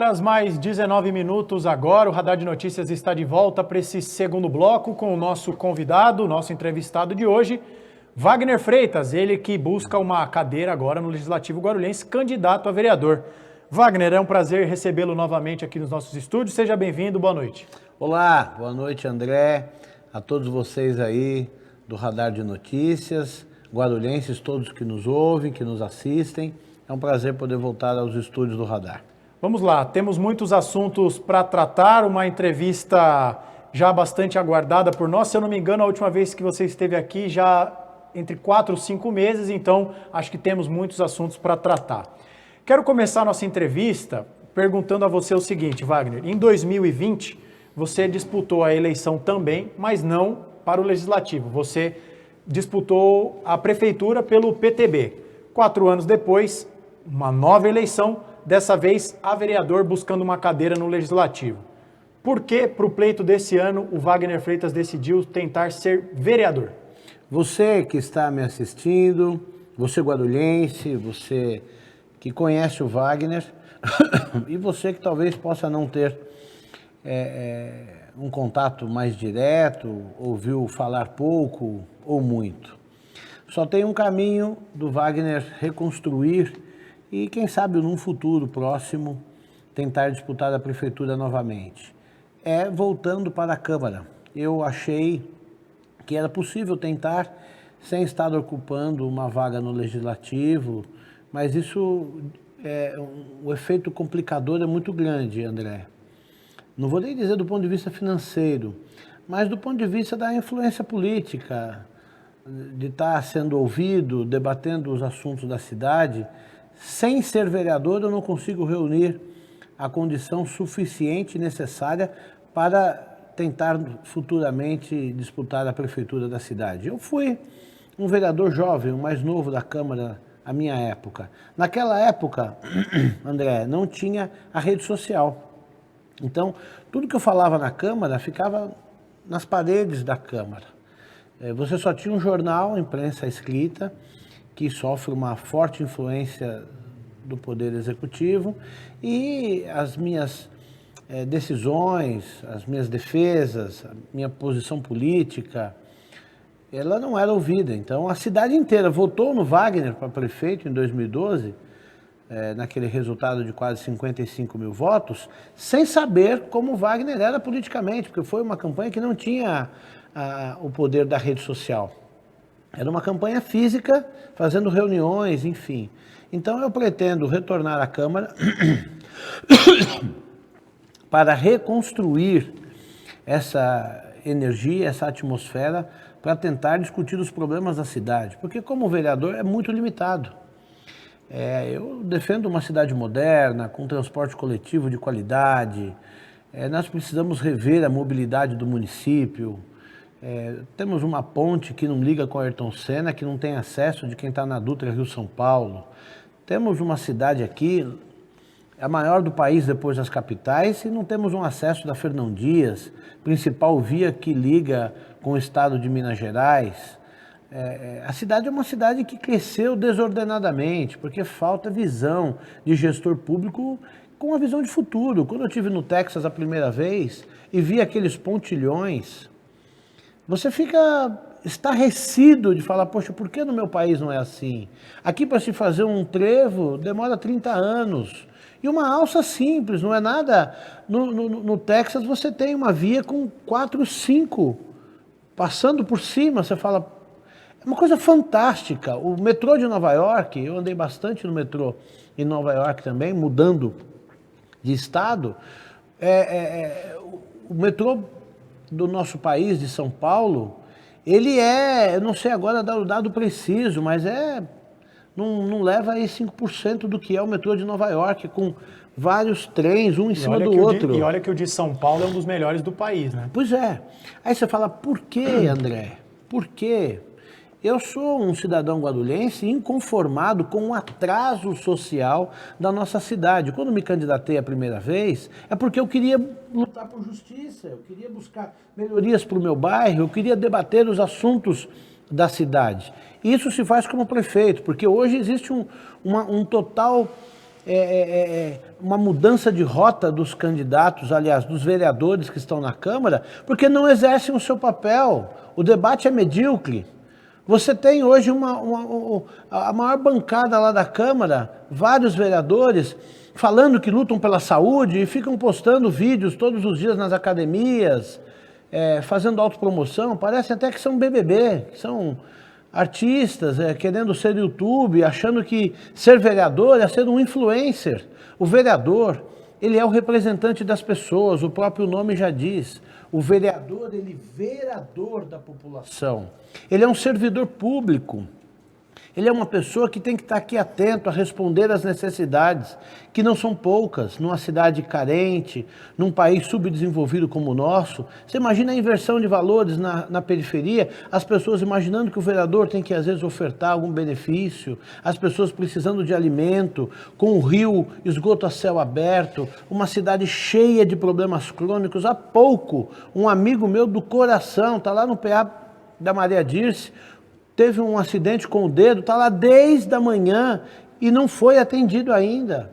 horas mais 19 minutos agora. O Radar de Notícias está de volta para esse segundo bloco com o nosso convidado, nosso entrevistado de hoje, Wagner Freitas, ele que busca uma cadeira agora no Legislativo Guarulhense, candidato a vereador. Wagner, é um prazer recebê-lo novamente aqui nos nossos estúdios. Seja bem-vindo, boa noite. Olá, boa noite, André, a todos vocês aí do Radar de Notícias, guarulhenses, todos que nos ouvem, que nos assistem. É um prazer poder voltar aos estúdios do Radar. Vamos lá, temos muitos assuntos para tratar, uma entrevista já bastante aguardada por nós. Se eu não me engano, a última vez que você esteve aqui já entre 4 ou 5 meses, então acho que temos muitos assuntos para tratar. Quero começar a nossa entrevista perguntando a você o seguinte, Wagner. Em 2020, você disputou a eleição também, mas não para o Legislativo. Você disputou a prefeitura pelo PTB. 4 anos depois, uma nova eleição, dessa vez a vereador buscando uma cadeira no Legislativo. Por que, para o pleito desse ano, o Wagner Freitas decidiu tentar ser vereador? Você que está me assistindo, você guarulhense, você que conhece o Wagner, e você que talvez possa não ter um contato mais direto, ouviu falar pouco ou muito. Só tem um caminho do Wagner reconstruir e, quem sabe, num futuro próximo, tentar disputar a prefeitura novamente. É voltando para a Câmara. Eu achei que era possível tentar sem estar ocupando uma vaga no Legislativo, mas isso, o efeito complicador é muito grande, André. Não vou nem dizer do ponto de vista financeiro, mas do ponto de vista da influência política, de estar sendo ouvido, debatendo os assuntos da cidade. Sem ser vereador, eu não consigo reunir a condição suficiente e necessária para tentar futuramente disputar a prefeitura da cidade. Eu fui um vereador jovem, o mais novo da Câmara, à minha época. Naquela época, André, não tinha a rede social. Então, tudo que eu falava na Câmara ficava nas paredes da Câmara. Você só tinha um jornal, imprensa escrita, que sofre uma forte influência do Poder Executivo, e as minhas decisões, as minhas defesas, a minha posição política, ela não era ouvida. Então, a cidade inteira votou no Wagner para prefeito em 2012, naquele resultado de quase 55 mil votos, sem saber como o Wagner era politicamente, porque foi uma campanha que não tinha o poder da rede social. Era uma campanha física, fazendo reuniões, enfim. Então eu pretendo retornar à Câmara para reconstruir essa energia, essa atmosfera, para tentar discutir os problemas da cidade. Porque como vereador é muito limitado. Eu defendo uma cidade moderna, com transporte coletivo de qualidade. Nós precisamos rever a mobilidade do município. Temos uma ponte que não liga com a Ayrton Senna, que não tem acesso de quem está na Dutra Rio-São Paulo. Temos uma cidade aqui, a maior do país depois das capitais, e não temos um acesso da Fernão Dias, principal via que liga com o estado de Minas Gerais. A cidade é uma cidade que cresceu desordenadamente, porque falta visão de gestor público com uma visão de futuro. Quando eu estive no Texas a primeira vez e vi aqueles pontilhões, você fica estarrecido de falar, poxa, por que no meu país não é assim? Aqui para se fazer um trevo demora 30 anos. E uma alça simples, não é nada. No Texas você tem uma via com 4, 5 passando por cima, você fala, é uma coisa fantástica. O metrô de Nova York, eu andei bastante no metrô em Nova York também, mudando de estado. O metrô do nosso país, de São Paulo, ele eu não sei agora dar o dado preciso, mas não leva aí 5% do que é o metrô de Nova York, com vários trens, um em cima do outro. E olha que o de São Paulo é um dos melhores do país, né? Pois é. Aí você fala, por quê, André? Por quê? Eu sou um cidadão guarulhense inconformado com o atraso social da nossa cidade. Quando me candidatei a primeira vez, é porque eu queria lutar por justiça, eu queria buscar melhorias para o meu bairro, eu queria debater os assuntos da cidade. Isso se faz como prefeito, porque hoje existe um total uma mudança de rota dos candidatos, aliás, dos vereadores que estão na Câmara, porque não exercem o seu papel. O debate é medíocre. Você tem hoje a maior bancada lá da Câmara, vários vereadores falando que lutam pela saúde e ficam postando vídeos todos os dias nas academias, fazendo autopromoção. Parece até que são BBB, que são artistas querendo ser YouTube, achando que ser vereador é ser um influencer. O vereador, ele é o representante das pessoas, o próprio nome já diz. O vereador, ele é vereador da população. Ele é um servidor público. Ele é uma pessoa que tem que estar aqui atento a responder às necessidades, que não são poucas, numa cidade carente, num país subdesenvolvido como o nosso. Você imagina a inversão de valores na periferia, as pessoas imaginando que o vereador tem que, às vezes, ofertar algum benefício, as pessoas precisando de alimento, com o rio, esgoto a céu aberto, uma cidade cheia de problemas crônicos. Há pouco, um amigo meu do coração, está lá no PA da Maria Dirce, teve um acidente com o dedo, está lá desde a manhã e não foi atendido ainda.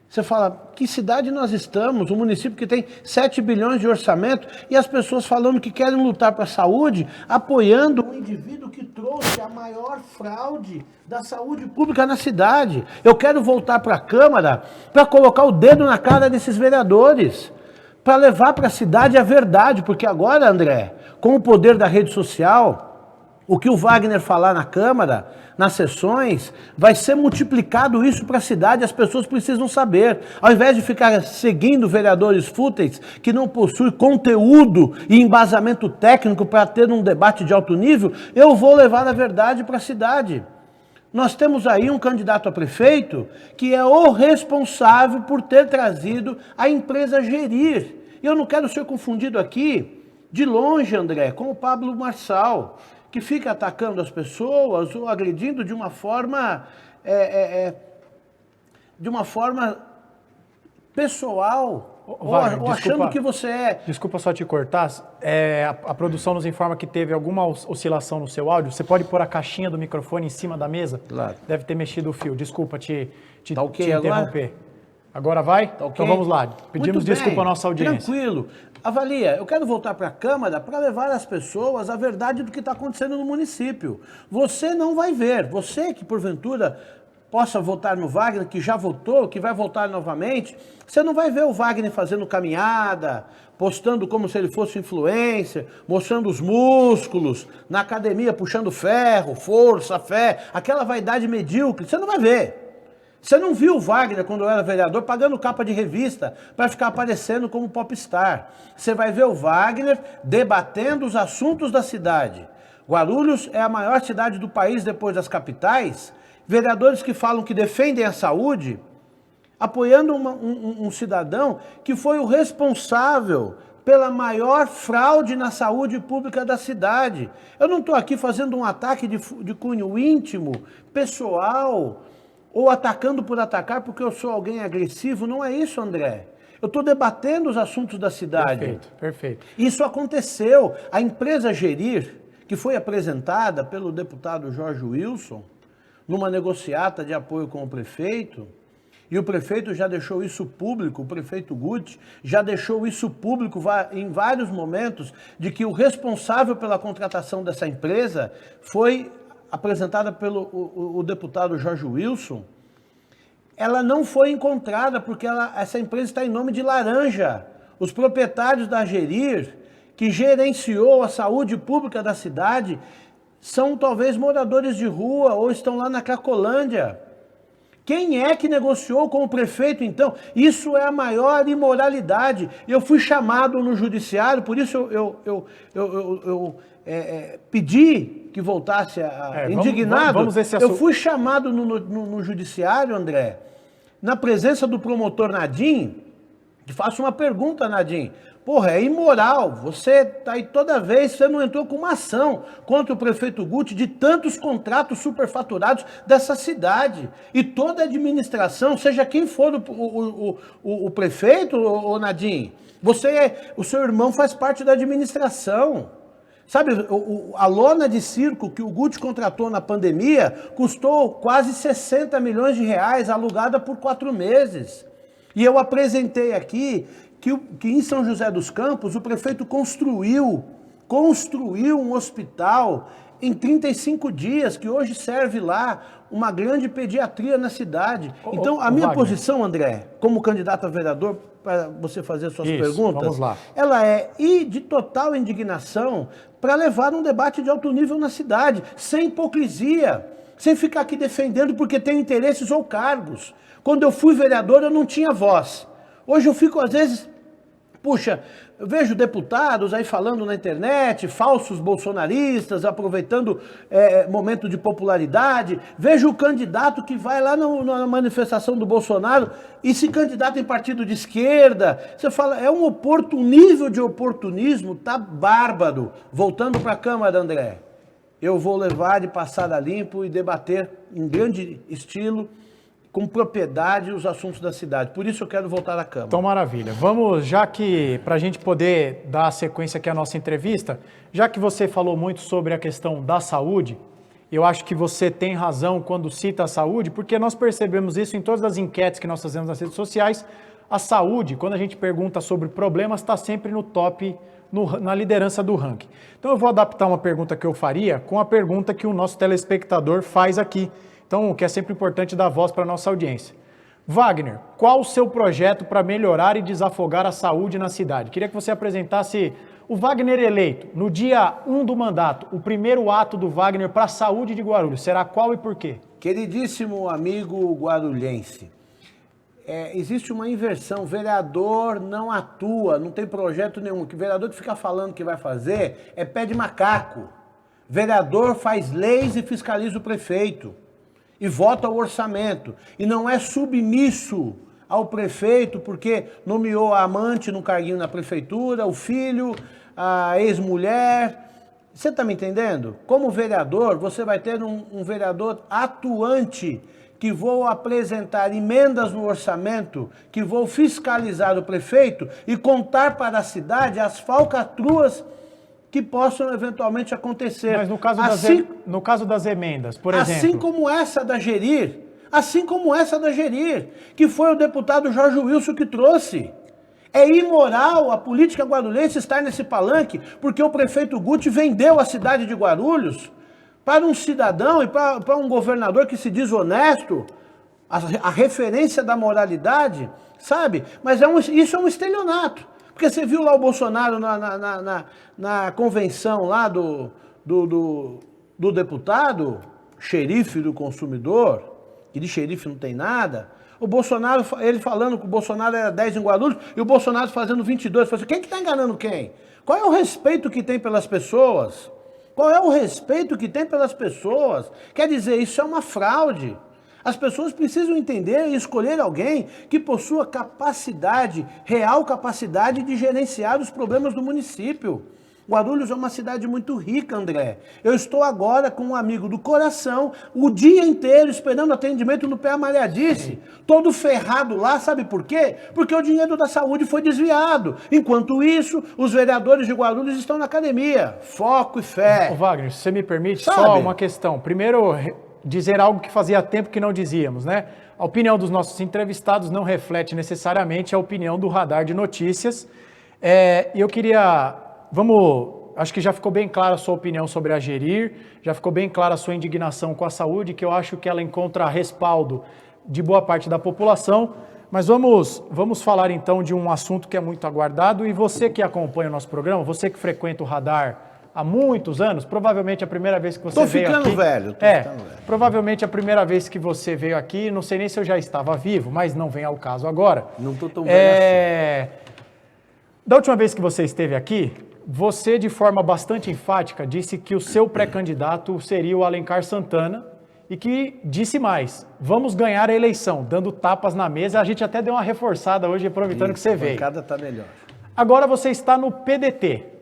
Você fala, que cidade nós estamos? Um município que tem 7 bilhões de orçamento e as pessoas falando que querem lutar para a saúde, apoiando um indivíduo que trouxe a maior fraude da saúde pública na cidade. Eu quero voltar para a Câmara para colocar o dedo na cara desses vereadores, para levar para a cidade a verdade, porque agora, André, com o poder da rede social, o que o Wagner falar na Câmara, nas sessões, vai ser multiplicado isso para a cidade, as pessoas precisam saber. Ao invés de ficar seguindo vereadores fúteis que não possuem conteúdo e embasamento técnico para ter um debate de alto nível, eu vou levar a verdade para a cidade. Nós temos aí um candidato a prefeito que é o responsável por ter trazido a empresa Gerir. E eu não quero ser confundido aqui, de longe, André, com o Pablo Marçal, que fica atacando as pessoas ou agredindo de uma forma pessoal, Wagner, ou achando que você é... Desculpa só te cortar, a produção nos informa que teve alguma oscilação no seu áudio. Você pode pôr a caixinha do microfone em cima da mesa? Claro. Deve ter mexido o fio, desculpa te Tá okay te interromper. Agora vai? Tá okay? Então vamos lá, pedimos desculpa à nossa audiência. Tranquilo. Avalia, eu quero voltar para a Câmara para levar às pessoas a verdade do que está acontecendo no município. Você não vai ver, você que porventura possa votar no Wagner, que já votou, que vai votar novamente, você não vai ver o Wagner fazendo caminhada, postando como se ele fosse influencer, mostrando os músculos, na academia puxando ferro, força, fé, aquela vaidade medíocre, você não vai ver. Você não viu o Wagner, quando eu era vereador, pagando capa de revista para ficar aparecendo como popstar. Você vai ver o Wagner debatendo os assuntos da cidade. Guarulhos é a maior cidade do país depois das capitais. Vereadores que falam que defendem a saúde, apoiando um cidadão que foi o responsável pela maior fraude na saúde pública da cidade. Eu não estou aqui fazendo um ataque de cunho íntimo, pessoal, ou atacando por atacar porque eu sou alguém agressivo. Não é isso, André. Eu estou debatendo os assuntos da cidade. Perfeito, perfeito. Isso aconteceu. A empresa Gerir, que foi apresentada pelo deputado Jorge Wilson, numa negociata de apoio com o prefeito, e o prefeito já deixou isso público, o prefeito Guti já deixou isso público em vários momentos, de que o responsável pela contratação dessa empresa foi apresentada pelo o deputado Jorge Wilson. Ela não foi encontrada porque essa empresa está em nome de Laranja. Os proprietários da Gerir, que gerenciou a saúde pública da cidade, são talvez moradores de rua ou estão lá na Cracolândia. Quem é que negociou com o prefeito, então? Isso é a maior imoralidade. Eu fui chamado no judiciário, por isso eu pedi que voltasse indignado. Vamos esse eu fui chamado no judiciário, André, na presença do promotor Nadim, e faço uma pergunta, Nadim. Porra, é imoral, você tá aí toda vez, você não entrou com uma ação contra o prefeito Guti de tantos contratos superfaturados dessa cidade. E toda a administração, seja quem for o prefeito, Nadim, o seu irmão faz parte da administração. Sabe, a lona de circo que o Guti contratou na pandemia custou quase 60 milhões de reais, alugada por 4 meses. E eu apresentei aqui que em São José dos Campos o prefeito construiu um hospital em 35 dias, que hoje serve lá uma grande pediatria na cidade. Então, a minha posição, André, como candidato a vereador, para você fazer suas perguntas, vamos lá. Ela é ir de total indignação para levar um debate de alto nível na cidade, sem hipocrisia, sem ficar aqui defendendo porque tem interesses ou cargos. Quando eu fui vereador, eu não tinha voz. Hoje eu fico, às vezes, puxa, eu vejo deputados aí falando na internet, falsos bolsonaristas, aproveitando momento de popularidade. Vejo o candidato que vai lá na manifestação do Bolsonaro e se candidata em partido de esquerda. Você fala, o nível de oportunismo tá bárbaro. Voltando para a Câmara, André, eu vou levar de passada limpo e debater em grande estilo, com propriedade, os assuntos da cidade. Por isso eu quero voltar à Câmara. Então, maravilha. Vamos, já que, para a gente poder dar a sequência aqui à nossa entrevista, já que você falou muito sobre a questão da saúde, eu acho que você tem razão quando cita a saúde, porque nós percebemos isso em todas as enquetes que nós fazemos nas redes sociais. A saúde, quando a gente pergunta sobre problemas, está sempre no top, na liderança do ranking. Então, eu vou adaptar uma pergunta que eu faria com a pergunta que o nosso telespectador faz aqui. Então, que é sempre importante dar voz para a nossa audiência. Wagner, qual o seu projeto para melhorar e desafogar a saúde na cidade? Queria que você apresentasse o Wagner eleito, no dia 1 do mandato, o primeiro ato do Wagner para a saúde de Guarulhos. Será qual e por quê? Queridíssimo amigo guarulhense, existe uma inversão. Vereador não atua, não tem projeto nenhum. O vereador que fica falando que vai fazer é pé de macaco. Vereador faz leis e fiscaliza o prefeito. E vota o orçamento, e não é submisso ao prefeito porque nomeou a amante no carguinho na prefeitura, o filho, a ex-mulher. Você está me entendendo? Como vereador, você vai ter um vereador atuante, que vou apresentar emendas no orçamento, que vou fiscalizar o prefeito e contar para a cidade as falcatruas que possam eventualmente acontecer. Mas no caso das emendas, por exemplo... Assim como essa da Gerir, que foi o deputado Jorge Wilson que trouxe. É imoral a política guarulhense estar nesse palanque, porque o prefeito Guti vendeu a cidade de Guarulhos para um cidadão e para um governador que se diz honesto, a referência da moralidade, sabe? Mas isso é um estelionato. Porque você viu lá o Bolsonaro na convenção lá do deputado, xerife do consumidor, que de xerife não tem nada, o Bolsonaro, ele falando que o Bolsonaro era 10 em Guarulhos e o Bolsonaro fazendo 22. Falei assim, quem que está enganando quem? Qual é o respeito que tem pelas pessoas? Qual é o respeito que tem pelas pessoas? Quer dizer, isso é uma fraude. As pessoas precisam entender e escolher alguém que possua capacidade, real capacidade de gerenciar os problemas do município. Guarulhos é uma cidade muito rica, André. Eu estou agora com um amigo do coração, o dia inteiro esperando atendimento no pé amalhadice, todo ferrado lá, sabe por quê? Porque o dinheiro da saúde foi desviado. Enquanto isso, os vereadores de Guarulhos estão na academia. Foco e fé. Ô Wagner, se você me permite, só uma questão. Primeiro, dizer algo que fazia tempo que não dizíamos, né? A opinião dos nossos entrevistados não reflete necessariamente a opinião do Radar de Notícias. Eu queria... acho que já ficou bem clara a sua opinião sobre a Gerir, já ficou bem clara a sua indignação com a saúde, que eu acho que ela encontra respaldo de boa parte da população. Mas vamos falar então de um assunto que é muito aguardado, e você que acompanha o nosso programa, você que frequenta o Radar há muitos anos, provavelmente a primeira vez que você veio aqui... Tô ficando velho. Provavelmente a primeira vez que você veio aqui, não sei nem se eu já estava vivo, mas não vem ao caso agora. Não tô tão velho assim. Da última vez que você esteve aqui, você de forma bastante enfática disse que o seu pré-candidato seria o Alencar Santana e que disse mais, vamos ganhar a eleição, dando tapas na mesa. A gente até deu uma reforçada hoje, aproveitando que você veio. A bancada tá melhor. Agora você está no PDT.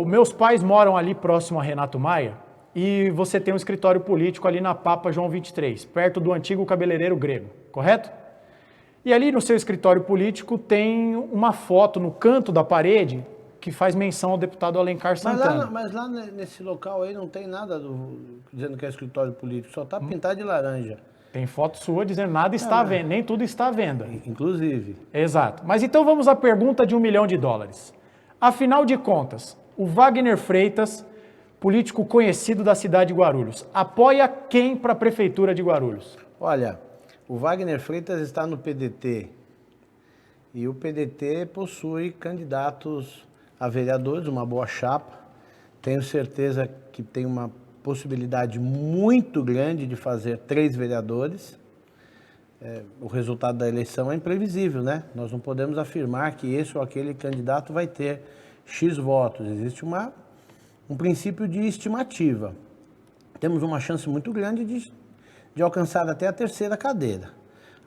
Meus pais moram ali próximo a Renato Maia e você tem um escritório político ali na Papa João 23, perto do antigo cabeleireiro grego, correto? E ali no seu escritório político tem uma foto no canto da parede que faz menção ao deputado Alencar Santana. Mas lá nesse local aí não tem nada dizendo que é escritório político, só está pintado de laranja. Tem foto sua dizendo nada está à venda, nem tudo está à venda. Inclusive. Exato. Mas então vamos à pergunta de $1 milhão. Afinal de contas, o Wagner Freitas, político conhecido da cidade de Guarulhos, apoia quem para a prefeitura de Guarulhos? Olha, o Wagner Freitas está no PDT e o PDT possui candidatos a vereadores, uma boa chapa. Tenho certeza que tem uma possibilidade muito grande de fazer 3 vereadores. O resultado da eleição é imprevisível, né? Nós não podemos afirmar que esse ou aquele candidato vai ter X votos. Existe um princípio de estimativa. Temos uma chance muito grande de alcançar até a 3ª cadeira.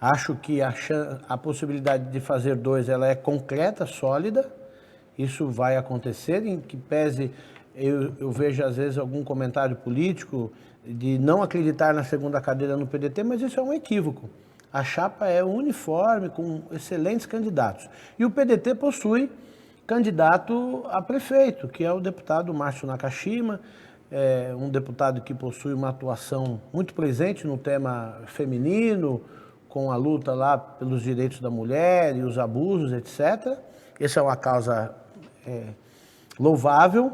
Acho que a possibilidade de fazer 2 ela é concreta, sólida. Isso vai acontecer, em que pese eu vejo às vezes algum comentário político de não acreditar na 2ª cadeira no PDT, mas isso é um equívoco. A chapa é uniforme, com excelentes candidatos. E o PDT possui candidato a prefeito, que é o deputado Márcio Nakashima, um deputado que possui uma atuação muito presente no tema feminino, com a luta lá pelos direitos da mulher e os abusos, etc. Essa é uma causa louvável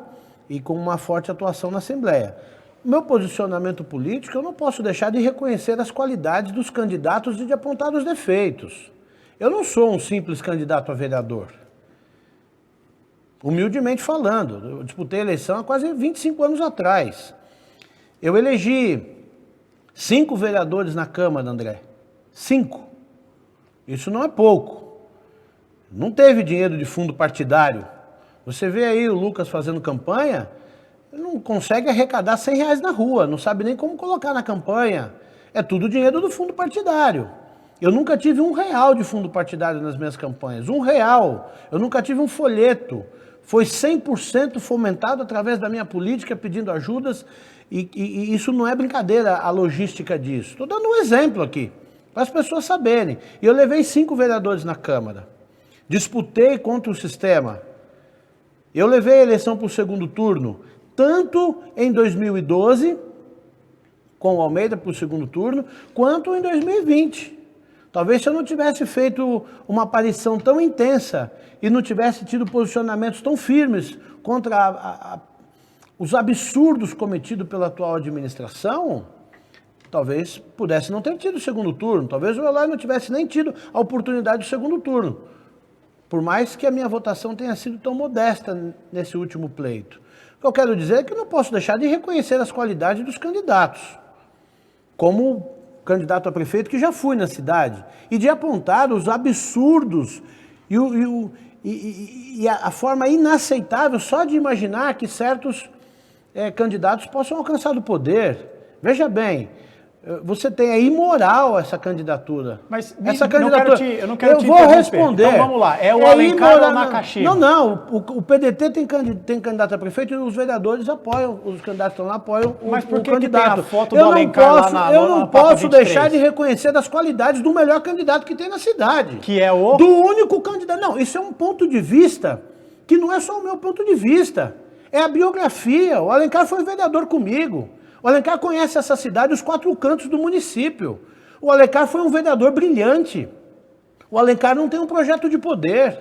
e com uma forte atuação na Assembleia. Meu posicionamento político, eu não posso deixar de reconhecer as qualidades dos candidatos e de apontar os defeitos. Eu não sou um simples candidato a vereador. Humildemente falando, eu disputei a eleição há quase 25 anos atrás. Eu elegi 5 vereadores na Câmara, André. 5. Isso não é pouco. Não teve dinheiro de fundo partidário. Você vê aí o Lucas fazendo campanha, não consegue arrecadar R$100 na rua, não sabe nem como colocar na campanha. É tudo dinheiro do fundo partidário. Eu nunca tive R$1 de fundo partidário nas minhas campanhas, R$1. Eu nunca tive um folheto. Foi 100% fomentado através da minha política, pedindo ajudas, e isso não é brincadeira, a logística disso. Estou dando um exemplo aqui, para as pessoas saberem. E eu levei 5 vereadores na Câmara. Disputei contra o sistema. Eu levei a eleição para o 2º turno, tanto em 2012, com o Almeida para o 2º turno, quanto em 2020. Talvez se eu não tivesse feito uma aparição tão intensa e não tivesse tido posicionamentos tão firmes contra os absurdos cometidos pela atual administração, talvez pudesse não ter tido o 2º turno, talvez o Eloy não tivesse nem tido a oportunidade do 2º turno. Por mais que a minha votação tenha sido tão modesta nesse último pleito. O que eu quero dizer é que eu não posso deixar de reconhecer as qualidades dos candidatos, como candidato a prefeito que já fui na cidade, e de apontar os absurdos e a forma inaceitável só de imaginar que certos candidatos possam alcançar o poder. Veja bem, você tem, é imoral essa candidatura. Mas essa candidatura, eu não quero te vou responder. Então vamos lá, é o Alencar ou o Nakashima? Não, o PDT tem candidato a prefeito e os vereadores apoiam, os candidatos estão lá apoiam Mas por o que candidato. Que tem a foto do Alencar eu não posso deixar de reconhecer as qualidades do melhor candidato que tem na cidade. Que é o? Do único candidato. Não, isso é um ponto de vista que não é só o meu ponto de vista. É a biografia. O Alencar foi vereador comigo. O Alencar conhece essa cidade, os 4 cantos do município. O Alencar foi um vereador brilhante. O Alencar não tem um projeto de poder.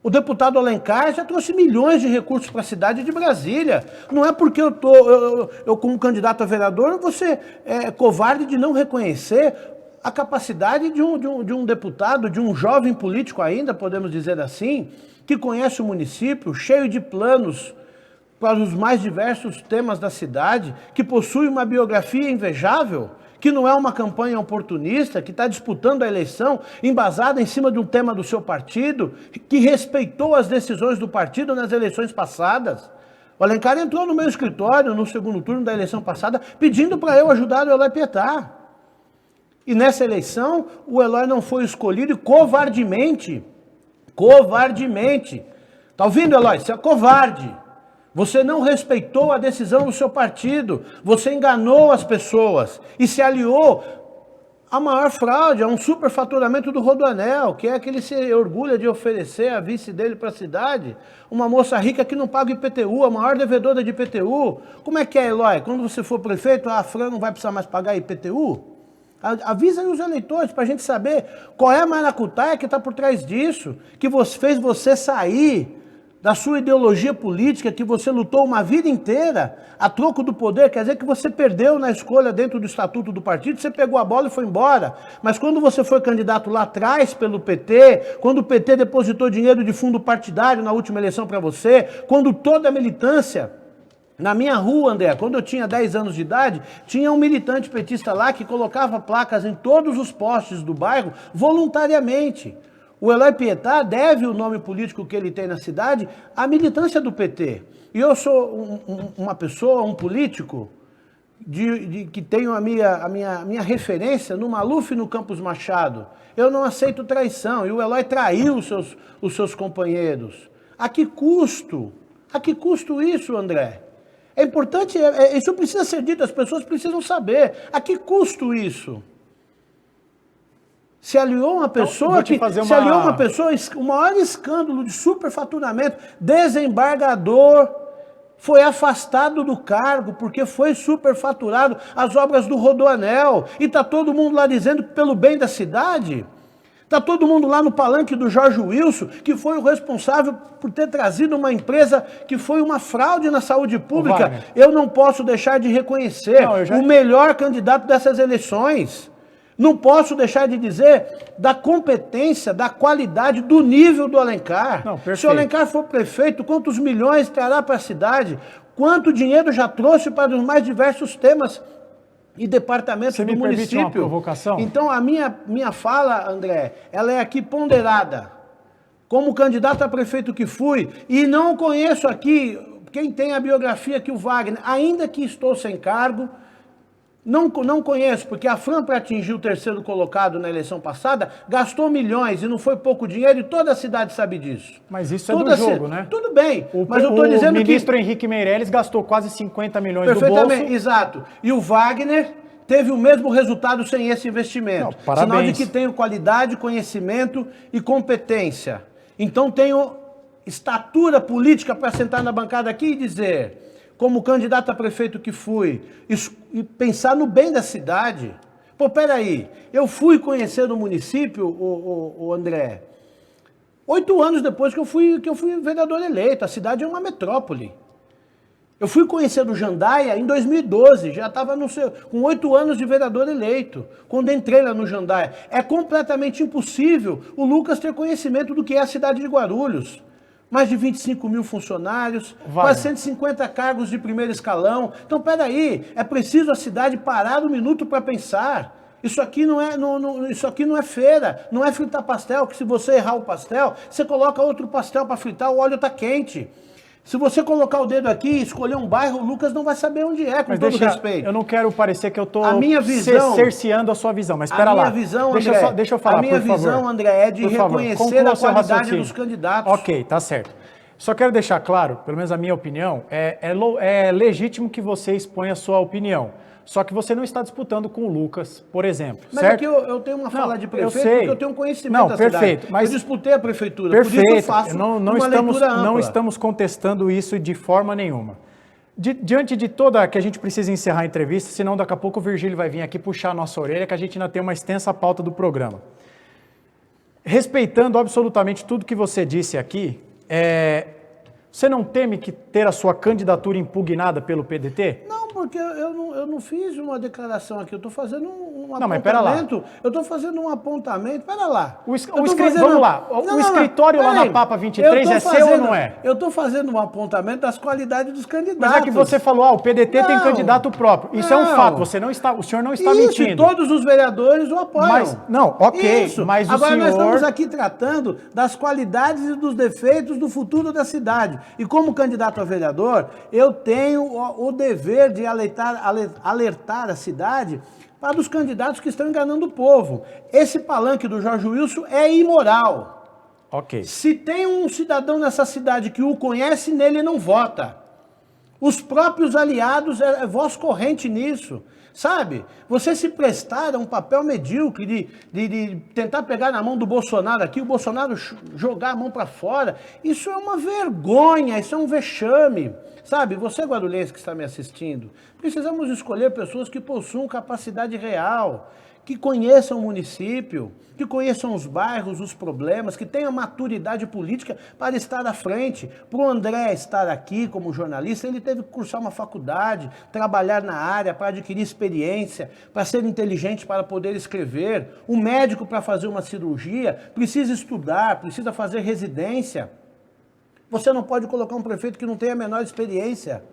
O deputado Alencar já trouxe milhões de recursos para a cidade de Brasília. Não é porque eu como candidato a vereador, você é covarde de não reconhecer a capacidade de um deputado, de um jovem político ainda, podemos dizer assim, que conhece o município, cheio de planos para os mais diversos temas da cidade, que possui uma biografia invejável, que não é uma campanha oportunista, que está disputando a eleição embasada em cima de um tema do seu partido, que respeitou as decisões do partido nas eleições passadas. O Alencar entrou no meu escritório no 2º turno da eleição passada, pedindo para eu ajudar o Eloy Pietá. E nessa eleição, o Eloy não foi escolhido e covardemente, tá ouvindo, Eloy? Você é covarde. Você não respeitou a decisão do seu partido, você enganou as pessoas e se aliou A maior fraude é um superfaturamento do Rodoanel, que é que ele se orgulha de oferecer a vice dele para a cidade, uma moça rica que não paga IPTU, a maior devedora de IPTU. Como é que é, Eloy? Quando você for prefeito, a Fran não vai precisar mais pagar IPTU? Avisa aí os eleitores para a gente saber qual é a maracutaia que está por trás disso, que fez você sair da sua ideologia política, que você lutou uma vida inteira a troco do poder, quer dizer que você perdeu na escolha dentro do estatuto do partido, você pegou a bola e foi embora. Mas quando você foi candidato lá atrás pelo PT, quando o PT depositou dinheiro de fundo partidário na última eleição para você, quando toda a militância... Na minha rua, André, quando eu tinha 10 anos de idade, tinha um militante petista lá que colocava placas em todos os postes do bairro voluntariamente. O Eloy Pietá deve o nome político que ele tem na cidade à militância do PT. E eu sou uma pessoa, um político, que tenho a minha referência no Maluf e no Campos Machado. Eu não aceito traição. E o Eloy traiu os seus companheiros. A que custo? A que custo isso, André? É importante, isso precisa ser dito, as pessoas precisam saber. A que custo isso? Se aliou uma pessoa se aliou uma pessoa, o maior escândalo de superfaturamento, desembargador, foi afastado do cargo porque foi superfaturado as obras do Rodoanel. E está todo mundo lá dizendo que pelo bem da cidade. Está todo mundo lá no palanque do Jorge Wilson, que foi o responsável por ter trazido uma empresa que foi uma fraude na saúde pública. Eu não posso deixar de reconhecer o melhor candidato dessas eleições. Não posso deixar de dizer da competência, da qualidade, do nível do Alencar. Se o Alencar for prefeito, quantos milhões trará para a cidade? Quanto dinheiro já trouxe para os mais diversos temas e departamentos do município? Você me permite uma provocação? Então a minha fala, André, ela é aqui ponderada. Como candidato a prefeito que fui, e não conheço aqui quem tem a biografia que o Wagner, ainda que estou sem cargo, não conheço, porque a Fran, para atingir o terceiro colocado na eleição passada, gastou milhões e não foi pouco dinheiro e toda a cidade sabe disso. Mas isso é do jogo, né? Tudo bem, mas eu estou dizendo que... O ministro Henrique Meirelles gastou quase 50 milhões do bolso. Exato. E o Wagner teve o mesmo resultado sem esse investimento. Não, parabéns. Sinal de que tenho qualidade, conhecimento e competência. Então tenho estatura política para sentar na bancada aqui e dizer... como candidato a prefeito que fui, e pensar no bem da cidade. Pô, peraí, eu fui conhecer o município, o André, 8 anos depois que eu fui vereador eleito. A cidade é uma metrópole. Eu fui conhecer o Jandaia em 2012, já estava com 8 anos de vereador eleito, quando entrei lá no Jandaia. É completamente impossível o Lucas ter conhecimento do que é a cidade de Guarulhos. Mais de 25 mil funcionários, quase 150 cargos de primeiro escalão. Então, peraí, é preciso a cidade parar um minuto para pensar. Isso aqui não é feira, não é fritar pastel, que se você errar o pastel, você coloca outro pastel para fritar, o óleo está quente. Se você colocar o dedo aqui e escolher um bairro, o Lucas não vai saber onde é, com todo respeito. Eu não quero parecer que eu estou cerceando a sua visão, mas espera lá. Deixa eu falar, por favor. A minha visão, André, é de reconhecer a qualidade dos candidatos. Ok, tá certo. Só quero deixar claro, pelo menos a minha opinião, é legítimo que você exponha a sua opinião. Só que você não está disputando com o Lucas, por exemplo. Mas certo? Aqui eu tenho uma fala de prefeito, porque eu tenho um conhecimento da perfeito, cidade. Mas eu disputei a prefeitura, perfeito, por isso eu faço não estamos contestando isso de forma nenhuma. Diante de toda... que a gente precisa encerrar a entrevista, senão daqui a pouco o Virgílio vai vir aqui puxar a nossa orelha, que a gente ainda tem uma extensa pauta do programa. Respeitando absolutamente tudo que você disse aqui, você não teme que ter a sua candidatura impugnada pelo PDT? Não, porque eu não fiz uma declaração aqui, eu estou fazendo um apontamento. Não, mas pera lá. Eu estou fazendo um apontamento, pera lá. Vamos lá, o escritório lá na Papa 23 é seu ou não é? Eu estou fazendo um apontamento das qualidades dos candidatos. Mas é que você falou, o PDT tem candidato próprio. Isso é um fato, o senhor não está mentindo. Todos os vereadores o apoiam. Mas agora nós estamos aqui tratando das qualidades e dos defeitos do futuro da cidade. E como candidato a vereador, eu tenho o dever de alertar a cidade para os candidatos que estão enganando o povo. Esse palanque do Jorge Wilson é imoral. Ok. Se tem um cidadão nessa cidade que o conhece, nele não vota. Os próprios aliados, é voz corrente nisso. sabe? Você se prestar a um papel medíocre de tentar pegar na mão do Bolsonaro aqui, o Bolsonaro jogar a mão para fora, isso é uma vergonha, isso é um vexame. Sabe, você guarulhense que está me assistindo, precisamos escolher pessoas que possuam capacidade real, que conheçam o município, que conheçam os bairros, os problemas, que tenham maturidade política para estar à frente. Para o André estar aqui como jornalista, ele teve que cursar uma faculdade, trabalhar na área para adquirir experiência, para ser inteligente para poder escrever. O médico para fazer uma cirurgia precisa estudar, precisa fazer residência. Você não pode colocar um prefeito que não tem a menor experiência,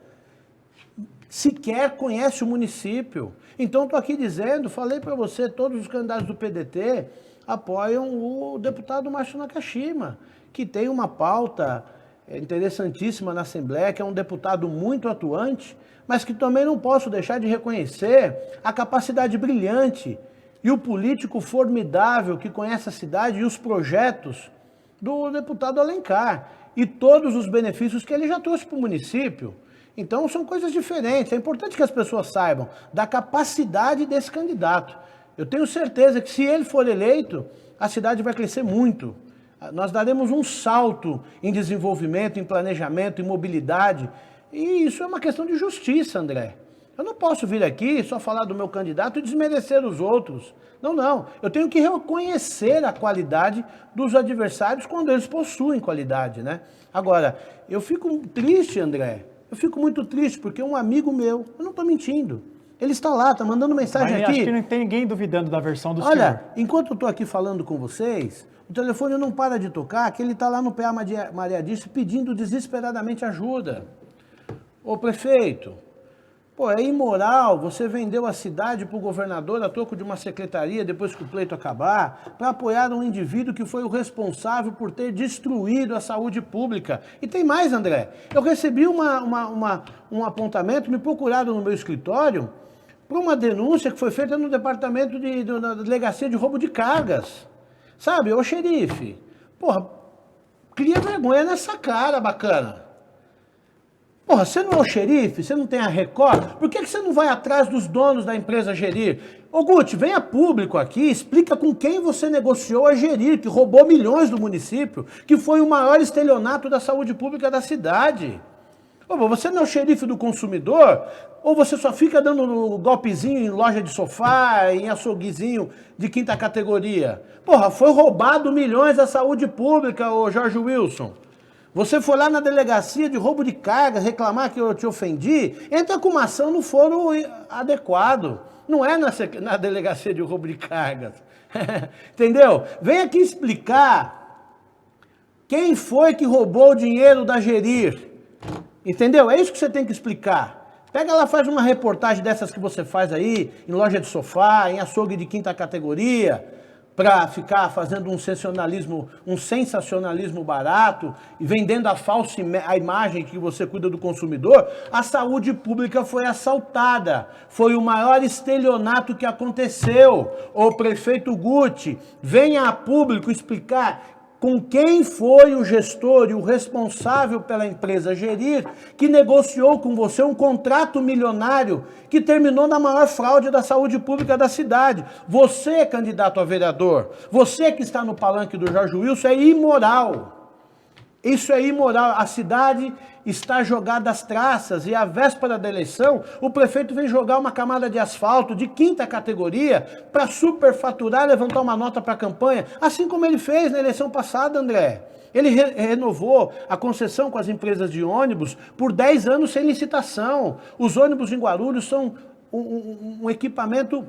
sequer conhece o município. Então, estou aqui dizendo, falei para você, todos os candidatos do PDT apoiam o deputado Márcio Nakashima, que tem uma pauta interessantíssima na Assembleia, que é um deputado muito atuante, mas que também não posso deixar de reconhecer a capacidade brilhante e o político formidável que conhece a cidade e os projetos do deputado Alencar e todos os benefícios que ele já trouxe para o município. Então são coisas diferentes, é importante que as pessoas saibam da capacidade desse candidato. Eu tenho certeza que se ele for eleito, a cidade vai crescer muito. Nós daremos um salto em desenvolvimento, em planejamento, em mobilidade. E isso é uma questão de justiça, André. Eu não posso vir aqui só falar do meu candidato e desmerecer os outros. Não, não. Eu tenho que reconhecer a qualidade dos adversários quando eles possuem qualidade, né? Agora, eu fico triste, André. Eu fico muito triste porque um amigo meu, eu não estou mentindo, ele está lá, está mandando mensagem aqui. Acho que não tem ninguém duvidando da versão do senhor. Olha, enquanto eu estou aqui falando com vocês, o telefone não para de tocar, que ele está lá no PA Maria Dirce pedindo desesperadamente ajuda. Ô prefeito, pô, é imoral, você vendeu a cidade para o governador a troco de uma secretaria depois que o pleito acabar, para apoiar um indivíduo que foi o responsável por ter destruído a saúde pública. E tem mais, André, eu recebi um apontamento, me procuraram no meu escritório, para uma denúncia que foi feita no departamento da delegacia de roubo de cargas. Sabe, ô xerife, porra, cria vergonha nessa cara, bacana. Porra, você não é o xerife? Você não tem a Record? Por que você não vai atrás dos donos da empresa Gerir? Ô Guti, venha público aqui, explica com quem você negociou a Gerir, que roubou milhões do município, que foi o maior estelionato da saúde pública da cidade. Ô, você não é o xerife do consumidor? Ou você só fica dando golpezinho em loja de sofá, em açouguezinho de quinta categoria? Porra, foi roubado milhões da saúde pública, ô Jorge Wilson. Você foi lá na delegacia de roubo de carga reclamar que eu te ofendi, entra com uma ação no foro adequado. Não é na delegacia de roubo de cargas. Entendeu? Vem aqui explicar quem foi que roubou o dinheiro da Gerir. Entendeu? É isso que você tem que explicar. Pega lá, faz uma reportagem dessas que você faz aí, em loja de sofá, em açougue de quinta categoria, para ficar fazendo um sensacionalismo barato e vendendo a imagem que você cuida do consumidor. A saúde pública foi assaltada. Foi o maior estelionato que aconteceu. O prefeito Guti, venha a público explicar com quem foi o gestor e o responsável pela empresa Gerir que negociou com você um contrato milionário que terminou na maior fraude da saúde pública da cidade. Você, candidato a vereador, você que está no palanque do Jorge Wilson, é imoral. Isso é imoral. A cidade está jogada às traças e à véspera da eleição, o prefeito vem jogar uma camada de asfalto de quinta categoria para superfaturar, levantar uma nota para a campanha, assim como ele fez na eleição passada, André. Ele renovou a concessão com as empresas de ônibus por 10 anos sem licitação. Os ônibus em Guarulhos são um equipamento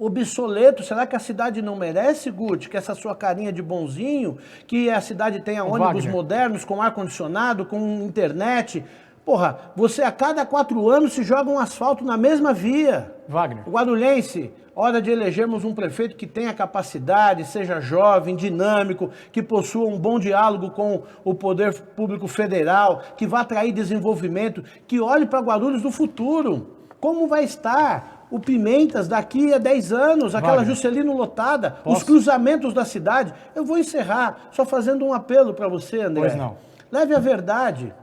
obsoleto. Será que a cidade não merece, Guti, que essa sua carinha de bonzinho, que a cidade tenha ônibus modernos, com ar-condicionado, com internet? Porra, você a cada 4 anos se joga um asfalto na mesma via. Wagner. O guarulhense, hora de elegermos um prefeito que tenha capacidade, seja jovem, dinâmico, que possua um bom diálogo com o poder público federal, que vá atrair desenvolvimento, que olhe para Guarulhos do futuro. Como vai estar o Pimentas daqui a 10 anos, aquela Juscelino lotada, os cruzamentos da cidade? Eu vou encerrar só fazendo um apelo para você, André. Pois não. Leve a verdade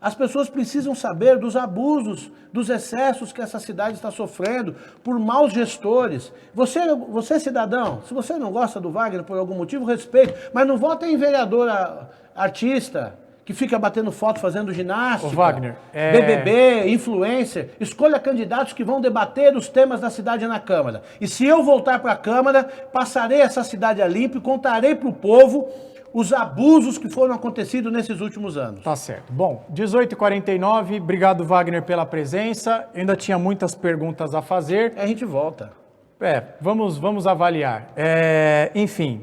As pessoas precisam saber dos abusos, dos excessos que essa cidade está sofrendo por maus gestores. Você cidadão, se você não gosta do Wagner por algum motivo, respeito, mas não vota em vereador artista que fica batendo foto fazendo ginástica, Ô, Wagner, BBB, influencer. Escolha candidatos que vão debater os temas da cidade na Câmara. E se eu voltar para a Câmara, passarei essa cidade a limpo e contarei para o povo os abusos que foram acontecidos nesses últimos anos. Tá certo. Bom, 18h49, obrigado, Wagner, pela presença. Eu ainda tinha muitas perguntas a fazer. A gente volta. Vamos avaliar. Enfim,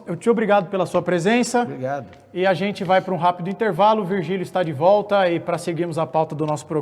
eu te obrigado pela sua presença. Obrigado. E a gente vai para um rápido intervalo. O Virgílio está de volta e para seguirmos a pauta do nosso programa.